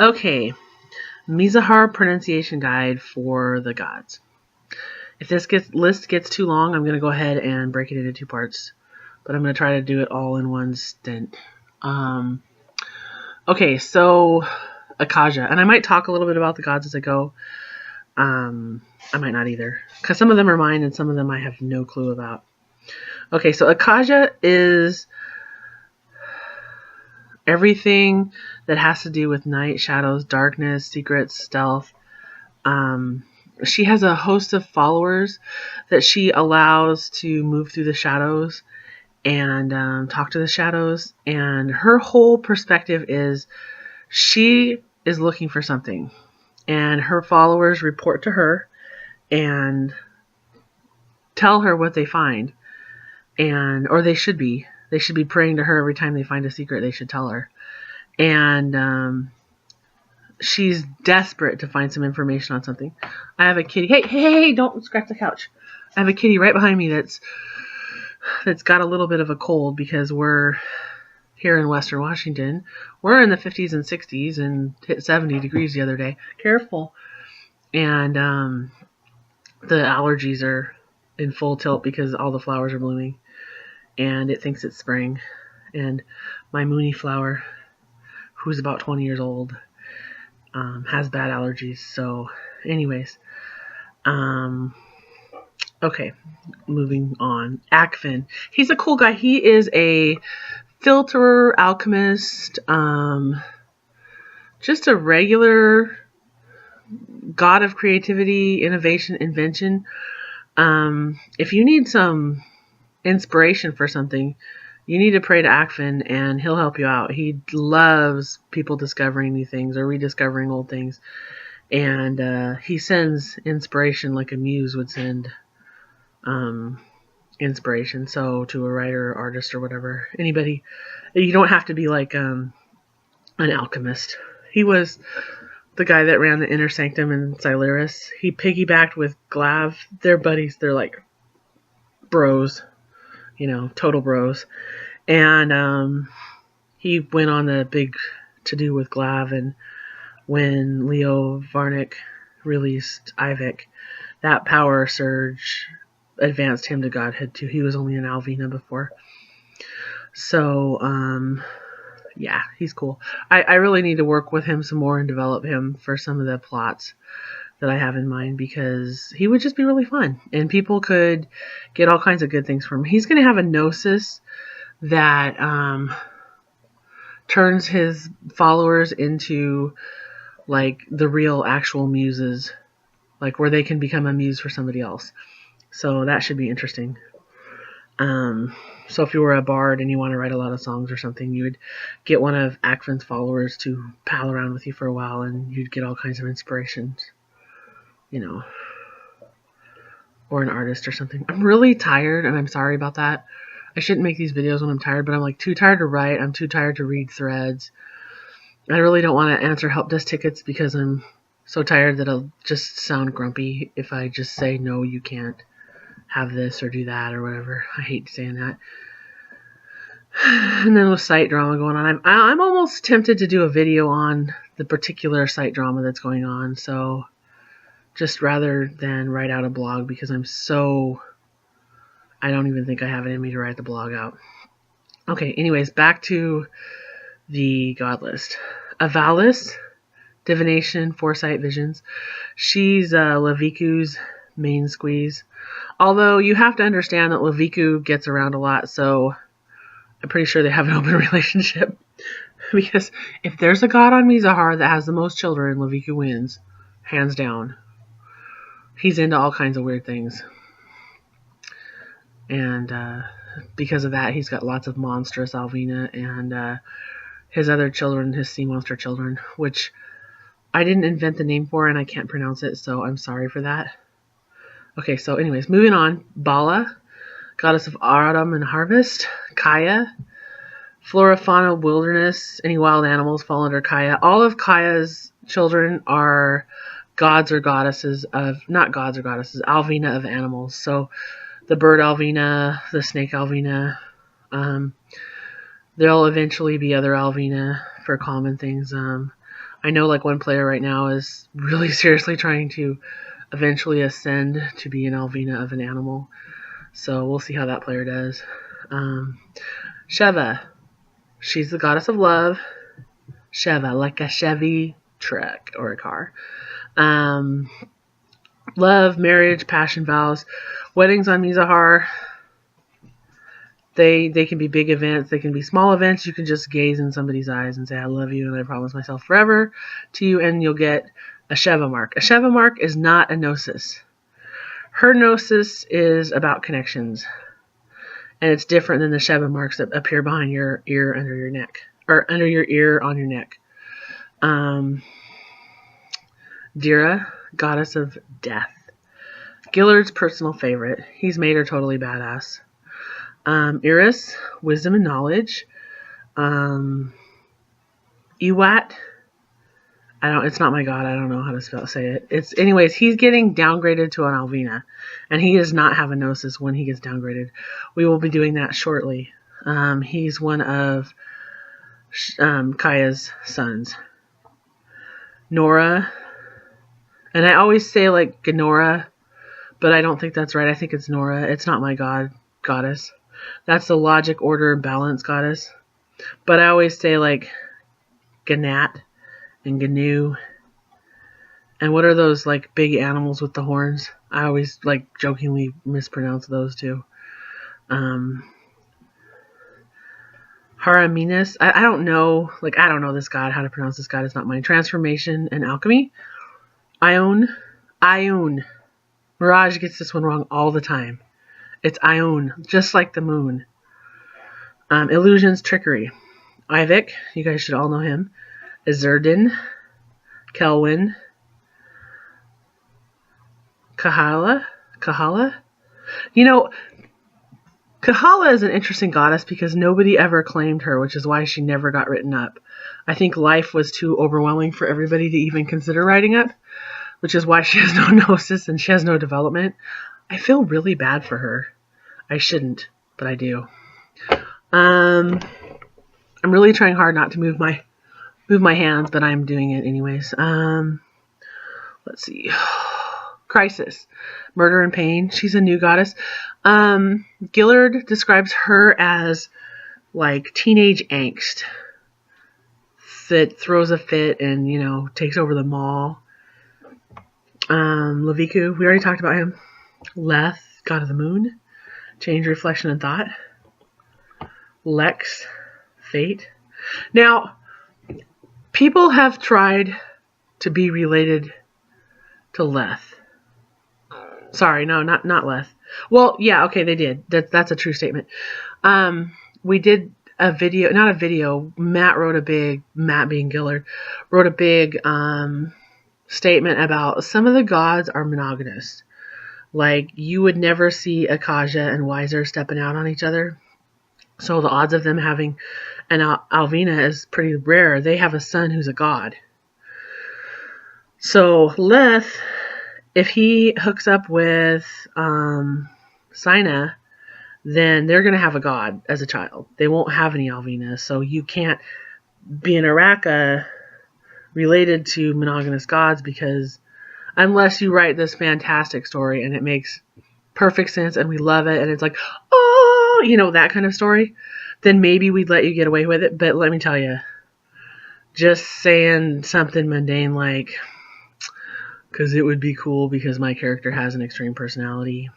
Okay, Mizahar pronunciation guide for the gods. If this list gets too long, I'm going to go ahead and break it into two parts. But I'm going to try to do it all in one stint. Okay, so Akaja. And I might talk a little bit about the gods as I go. I might not either. Because some of them are mine and some of them I have no clue about. Okay, so Akaja is everything that has to do with night, shadows, darkness, secrets, stealth. She has a host of followers that she allows to move through the shadows and talk to the shadows. And her whole perspective is she is looking for something. And her followers report to her and tell her what they find. Or they should be. They should be praying to her every time they find a secret. They should tell her. And she's desperate to find some information on something. I have a kitty. Hey, don't scratch the couch. I have a kitty right behind me that's got a little bit of a cold because we're here in Western Washington. We're in the 50s and 60s and hit 70 degrees the other day. Careful. And the allergies are in full tilt because all the flowers are blooming. And it thinks it's spring. And my Mooney flower, who's about 20 years old, has bad allergies. So anyways, okay, moving on. Akfin. He's a cool guy. He is a filterer, alchemist, just a regular god of creativity, innovation, invention. If you need some inspiration for something, you need to pray to Akfin and he'll help you out. He loves people discovering new things or rediscovering old things. And he sends inspiration like a muse would send inspiration. So to a writer or artist or whatever, anybody, you don't have to be like an alchemist. He was the guy that ran the Inner Sanctum in Sileris. He piggybacked with Glav. They're buddies. They're like bros. Total bros. And he went on the big to-do with Glav, and when Leo Varnick released Ivek, that power surge advanced him to godhood too. He was only an Alvina before. So, yeah, he's cool. I really need to work with him some more and develop him for some of the plots that I have in mind, because he would just be really fun and people could get all kinds of good things from him. He's going to have a gnosis that turns his followers into like the real actual muses, like where they can become a muse for somebody else. So that should be interesting. So if you were a bard and you want to write a lot of songs or something, you would get one of Akfin's followers to pal around with you for a while and you'd get all kinds of inspirations. Or an artist or something. I'm really tired and I'm sorry about that. I shouldn't make these videos when I'm tired, but I'm like too tired to write. I'm too tired to read threads. I really don't want to answer help desk tickets because I'm so tired that I'll just sound grumpy if I just say, no, you can't have this or do that or whatever. I hate saying that. And then with site drama going on, I'm almost tempted to do a video on the particular site drama that's going on. So just rather than write out a blog, because I don't even think I have it in me to write the blog out. Okay, anyways, back to the god list. Avalis, divination, foresight, visions. She's Leviku's main squeeze. Although you have to understand that Leviku gets around a lot, so I'm pretty sure they have an open relationship. Because if there's a god on Mizahar that has the most children, Leviku wins. Hands down. He's into all kinds of weird things. And because of that, he's got lots of monstrous Alvina and his other children, his sea monster children, which I didn't invent the name for and I can't pronounce it, so I'm sorry for that. Okay, so anyways, moving on. Bala, goddess of autumn and harvest. Kaya, flora, fauna, wilderness. Any wild animals fall under Kaya. All of Kaya's children are gods or goddesses of, not gods or goddesses, Alvina of animals. So the bird Alvina, the snake Alvina. There'll eventually be other Alvina for common things. I know like one player right now is really seriously trying to eventually ascend to be an Alvina of an animal. So we'll see how that player does. Sheva. She's the goddess of love. Sheva, like a Chevy truck or a car. Love, marriage, passion, vows. Weddings on Mizahar. They can be big events. They can be small events. You can just gaze in somebody's eyes and say, I love you and I promise myself forever to you, and you'll get a Sheva mark. A Sheva mark is not a gnosis. Her gnosis is about connections. And it's different than the Sheva marks that appear behind your ear under your neck. Or under your ear on your neck. Dira, goddess of death. Gillard's personal favorite. He's made her totally badass. Iris, wisdom and knowledge. Iwat, it's not my god, I don't know how to say it. Anyways, he's getting downgraded to an Alvina, and he does not have a gnosis when he gets downgraded. We will be doing that shortly. He's one of Kaya's sons. Nora, and I always say like Ganora, but I don't think that's right. I think it's Nora. It's not my goddess. That's the logic, order, and balance goddess. But I always say like Ganat and Gnu. And what are those like big animals with the horns? I always like jokingly mispronounce those too. Haraminas. I don't know. Like, I don't know this god, how to pronounce this god. It's not mine. Transformation and alchemy. Ion. Mirage gets this one wrong all the time. It's Ion, just like the moon. Illusions, trickery. Ivik, you guys should all know him. Azurdin. Kelwin. Kahala. You know, Kahala is an interesting goddess because nobody ever claimed her, which is why she never got written up. I think life was too overwhelming for everybody to even consider writing up, which is why she has no gnosis and she has no development. I feel really bad for her. I shouldn't, but I do. I'm really trying hard not to move my hands, but I'm doing it anyways. Let's see. Crisis. Murder and pain. She's a new goddess. Gillard describes her as like teenage angst that throws a fit and, you know, takes over the mall. Leviku, we already talked about him. Leth, god of the moon. Change, reflection, and thought. Lex, fate. Now, people have tried to be related to Leth. Sorry, no, not Leth. Well, yeah, okay, they did. That's a true statement. We did a video, not a video. Matt being Gillard, wrote a big statement about some of the gods are monogamous. Like, you would never see Akaja and Weiser stepping out on each other. So the odds of them having an Alvina is pretty rare. They have a son who's a god. So Leth, if he hooks up with Sina, then they're going to have a god as a child. They won't have any Alvinas. So you can't be an Araka related to monogamous gods, because unless you write this fantastic story and it makes perfect sense and we love it and it's like, oh, you know, that kind of story, then maybe we'd let you get away with it. But let me tell you, just saying something mundane like, because it would be cool because my character has an extreme personality,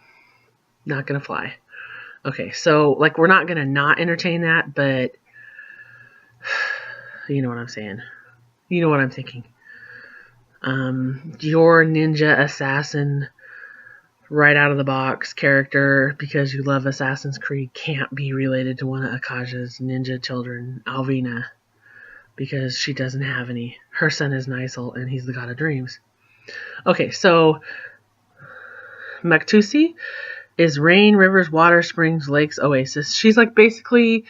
not going to fly. Okay, so like we're not going to not entertain that, but you know what I'm saying. You know what I'm thinking. Your ninja assassin right out of the box character, because you love Assassin's Creed, can't be related to one of Akaja's ninja children, Alvina, because she doesn't have any. Her son is Nisel, and he's the god of dreams. Okay, so Maktusi is rain, rivers, water, springs, lakes, oasis. She's like basically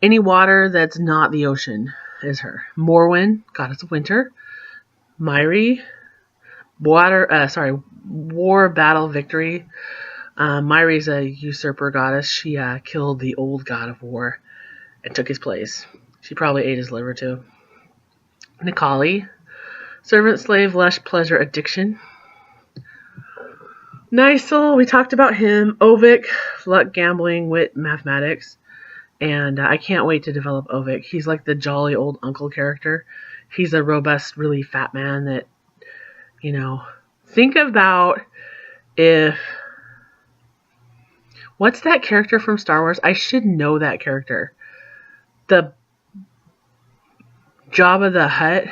any water that's not the ocean is her. Morwen, goddess of winter. Myri, war, battle, victory. Myri's a usurper goddess. She killed the old god of war and took his place. She probably ate his liver too. Nikali, Servant, slave, lust, pleasure, addiction. Nysel, we talked about him. Ovik, luck, gambling, wit, mathematics. And I can't wait to develop Ovik. He's like the jolly old uncle character. He's a robust, really fat man that, think about if... What's that character from Star Wars? I should know that character. The Jabba the Hutt.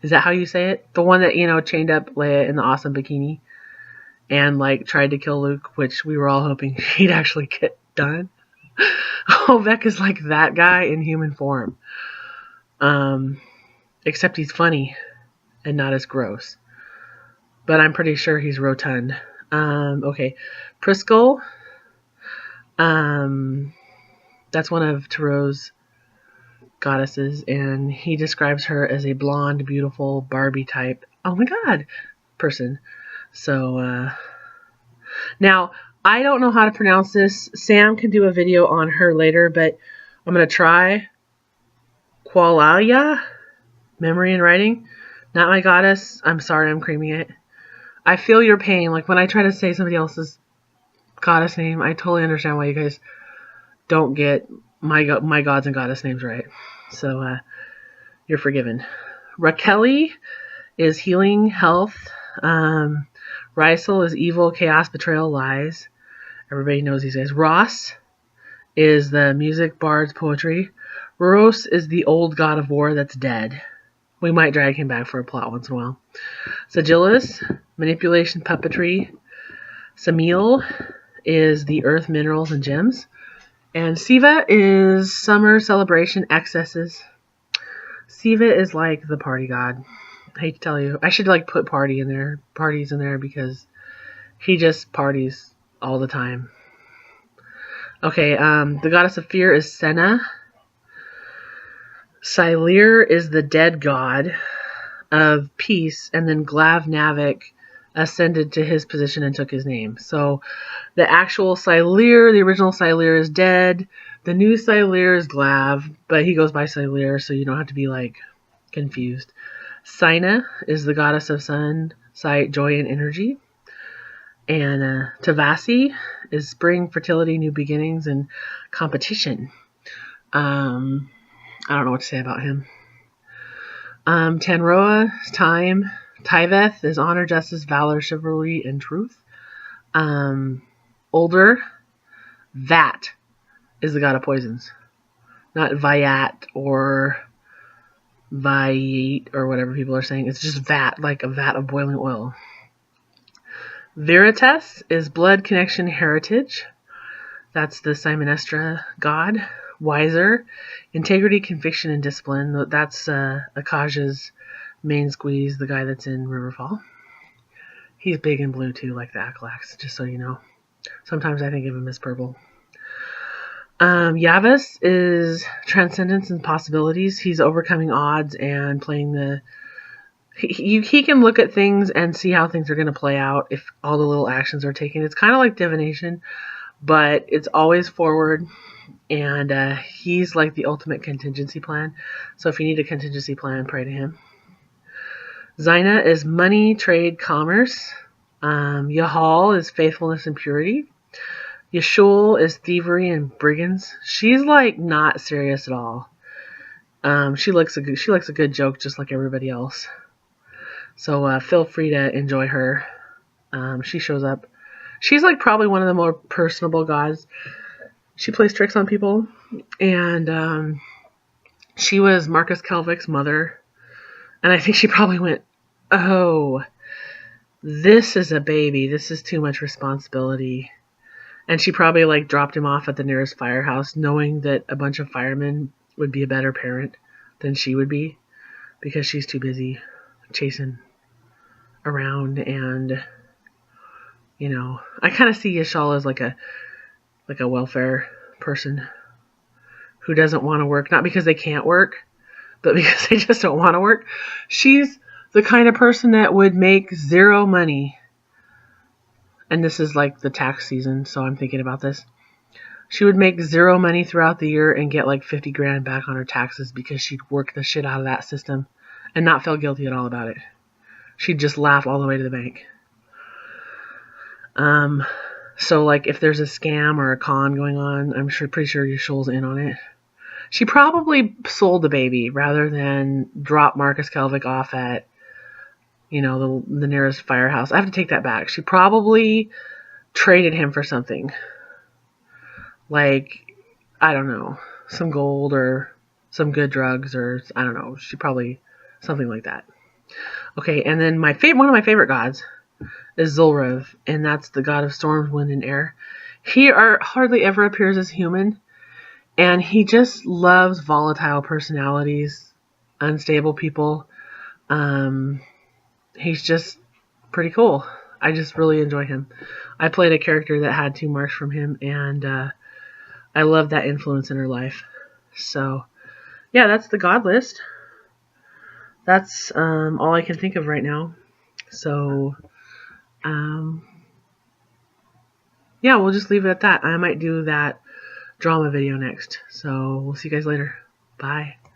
Is that how you say it? The one that, chained up Leia in the awesome bikini and, tried to kill Luke, which we were all hoping he'd actually get done. Ovik is like that guy in human form. Except he's funny and not as gross. But I'm pretty sure he's rotund. Okay. Priscilla. That's one of Tarot's goddesses, and he describes her as a blonde, beautiful Barbie type, oh my god, person. So, now, I don't know how to pronounce this. Sam can do a video on her later, but I'm going to try. Qualia? Memory and writing? Not my goddess. I'm sorry, I'm creaming it. I feel your pain. Like, when I try to say somebody else's goddess name, I totally understand why you guys don't get my gods and goddess names right. So, you're forgiven. Raquel is healing, health. Rysel is evil, chaos, betrayal, lies. Everybody knows these guys. Ross is the music, bards, poetry. Roros is the old god of war that's dead. We might drag him back for a plot once in a while. Sigillus, manipulation, puppetry. Samil is the earth, minerals, and gems. And Siva is summer, celebration, excesses. Siva is like the party god. I hate to tell you. I should put parties in there because he just parties all the time. Okay, the goddess of fear is Senna. Sylir is the dead god of peace, and then Glav Navik ascended to his position and took his name. So the actual Sylir, the original Sylir, is dead. The new Sylir is Glav, but he goes by Sylir, so you don't have to be confused. Sina is the goddess of sun, sight, joy, and energy. And Tavasi is spring, fertility, new beginnings, and competition. I don't know what to say about him. Tanroa is time. Tyveth is honor, justice, valor, chivalry, and truth. Older, Vat is the god of poisons. Not Viat or Viate or whatever people are saying. It's just Vat, like a vat of boiling oil. Veritas is blood, connection, heritage. That's the Simonestra god. Wiser, integrity, conviction, and discipline. That's Akaja's main squeeze, the guy that's in Riverfall. He's big and blue too, like the Akalax, just so you know. Sometimes I think of him as purple. Yavas is transcendence and possibilities. He's overcoming odds and playing the... He can look at things and see how things are going to play out if all the little actions are taken. It's kind of like divination, but it's always forward. And he's like the ultimate contingency plan. So if you need a contingency plan, pray to him. Zina is money, trade, commerce. Yahal is faithfulness and purity. Yashul is thievery and brigands. She's not serious at all. She likes a good joke just like everybody else. So feel free to enjoy her. She shows up. She's probably one of the more personable gods. She plays tricks on people. And she was Marcus Kelvick's mother. And I think she probably went, oh, this is a baby. This is too much responsibility. And she probably dropped him off at the nearest firehouse knowing that a bunch of firemen would be a better parent than she would be because she's too busy chasing around. And, I kind of see Yashal as like a welfare person who doesn't want to work, not because they can't work, but because they just don't want to work. She's the kind of person that would make zero money. And this is the tax season, so I'm thinking about this. She would make zero money throughout the year and get 50 grand back on her taxes because she'd worked the shit out of that system and not feel guilty at all about it. she'd just laugh all the way to the bank. So like if there's a scam or a con going on, I'm pretty sure Yashol's in on it. She probably sold the baby rather than drop Marcus Kelvick off at, the nearest firehouse. I have to take that back. She probably traded him for something. Like, I don't know, some gold or some good drugs, or I don't know. She probably, something like that. Okay, and then one of my favorite gods is Zulrev, and that's the god of storms, wind, and air. He hardly ever appears as human, and he just loves volatile personalities, unstable people. He's just pretty cool. I just really enjoy him. I played a character that had 2 marks from him, and I love that influence in her life. So, yeah, that's the god list. That's all I can think of right now. So, yeah, we'll just leave it at that. I might do that drama video next. So, we'll see you guys later. Bye.